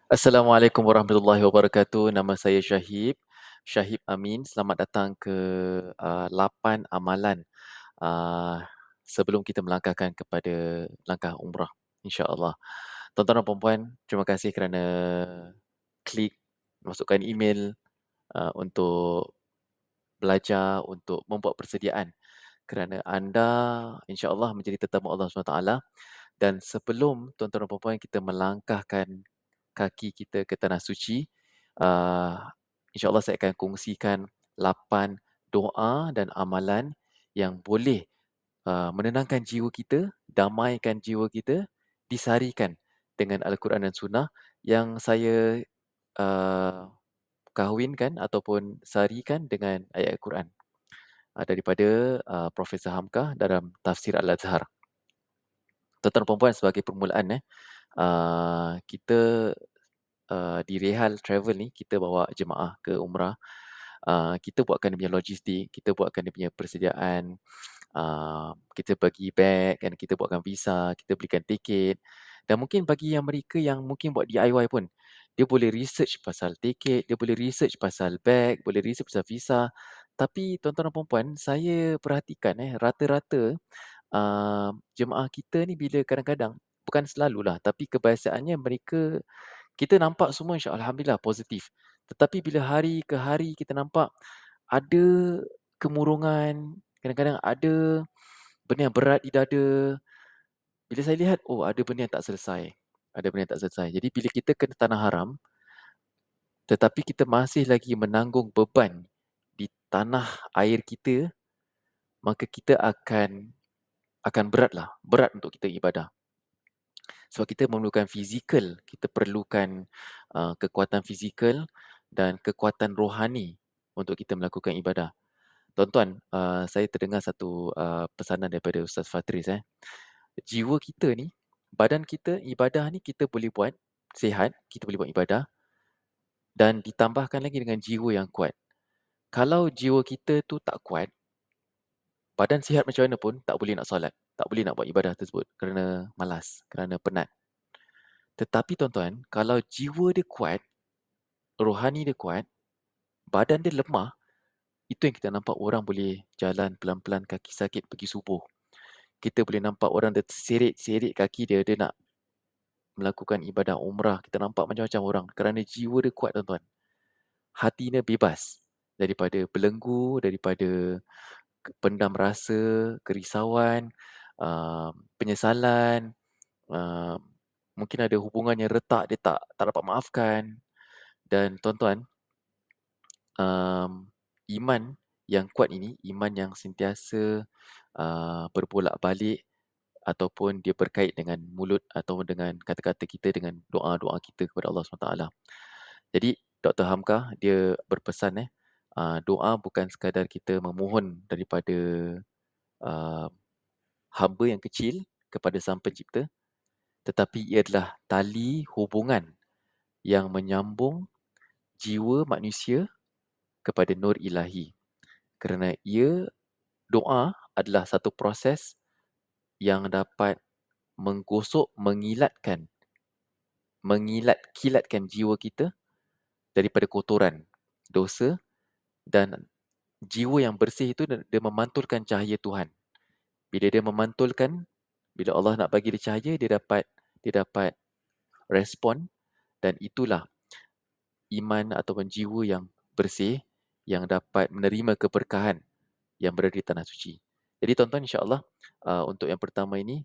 Assalamualaikum warahmatullahi wabarakatuh. Nama saya Syahib Amin. Selamat datang ke 8 amalan uh, sebelum kita melangkahkan kepada langkah umrah, insya-Allah. Tuan-tuan dan puan-puan, terima kasih kerana klik masukkan email untuk belajar, untuk membuat persediaan kerana anda insya-Allah menjadi tetamu Allah SWT. Dan sebelum tuan-tuan dan puan-puan kita melangkahkan kaki kita ke tanah suci, uh, insya-Allah saya akan kongsikan 8 doa dan amalan yang boleh menenangkan jiwa kita, damaikan jiwa kita, disarikan dengan Al-Quran dan Sunnah yang saya uh, kahwinkan ataupun sarikan dengan ayat Al-Quran daripada Profesor Hamka dalam Tafsir Al-Azhar. Tuan-tuan dan puan-puan, sebagai permulaan kita di Rehal Travel ni, kita bawa jemaah ke umrah. Kita buatkan dia punya logistik, kita buatkan dia punya persediaan, kita bagi beg, kan, kita buatkan visa, kita belikan tiket. Dan mungkin bagi yang mereka yang mungkin buat DIY pun, dia boleh research pasal tiket, dia boleh research pasal beg, boleh research pasal visa. Tapi tuan-tuan dan puan-puan, saya perhatikan rata-rata jemaah kita ni bila kadang-kadang, bukan selalulah, tapi kebiasaannya mereka, kita nampak semua Alhamdulillah positif. Tetapi bila hari ke hari kita nampak ada kemurungan, kadang-kadang ada benda yang berat di dada. Bila saya lihat, oh, ada benda yang tak selesai. Ada benda yang tak selesai. Jadi bila kita ke tanah haram, tetapi kita masih lagi menanggung beban di tanah air kita, maka kita akan berat untuk kita ibadah. Sebab kita memerlukan fizikal, kita perlukan kekuatan fizikal dan kekuatan rohani untuk kita melakukan ibadah. Tuan-tuan, saya terdengar satu pesanan daripada Ustaz Fatris. Jiwa kita ni, badan kita, ibadah ni kita boleh buat sihat, kita boleh buat ibadah dan ditambahkan lagi dengan jiwa yang kuat. Kalau jiwa kita tu tak kuat, badan sihat macam mana pun tak boleh nak solat, tak boleh nak buat ibadah tersebut kerana malas, kerana penat. Tetapi tuan-tuan, kalau jiwa dia kuat, rohani dia kuat, badan dia lemah, itu yang kita nampak orang boleh jalan pelan-pelan kaki sakit pergi subuh. Kita boleh nampak orang dia serit-serit kaki dia, dia nak melakukan ibadah umrah. Kita nampak macam-macam orang kerana jiwa dia kuat, tuan-tuan. Hatinya bebas daripada belenggu, daripada pendam rasa, kerisauan, penyesalan, mungkin ada hubungan yang retak, dia tak dapat maafkan. Dan tuan-tuan, iman yang kuat ini, iman yang sentiasa berbolak-balik ataupun dia berkait dengan mulut atau dengan kata-kata kita, dengan doa-doa kita kepada Allah SWT. Jadi Dr. Hamka dia berpesan doa bukan sekadar kita memohon daripada hamba yang kecil kepada Sang Pencipta, tetapi ia adalah tali hubungan yang menyambung jiwa manusia kepada nur ilahi. Kerana doa adalah satu proses yang dapat menggosok, kilatkan jiwa kita daripada kotoran, dosa, dan jiwa yang bersih itu dia memantulkan cahaya Tuhan. Bila dia memantulkan, bila Allah nak bagi dia cahaya, dia dapat respon, dan itulah iman ataupun jiwa yang bersih yang dapat menerima keberkahan yang berada di tanah suci. Jadi tuan-tuan, insya-Allah untuk yang pertama ini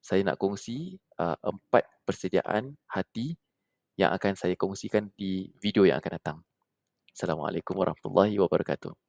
saya nak kongsi 4 persediaan hati yang akan saya kongsikan di video yang akan datang. Assalamualaikum warahmatullahi wabarakatuh.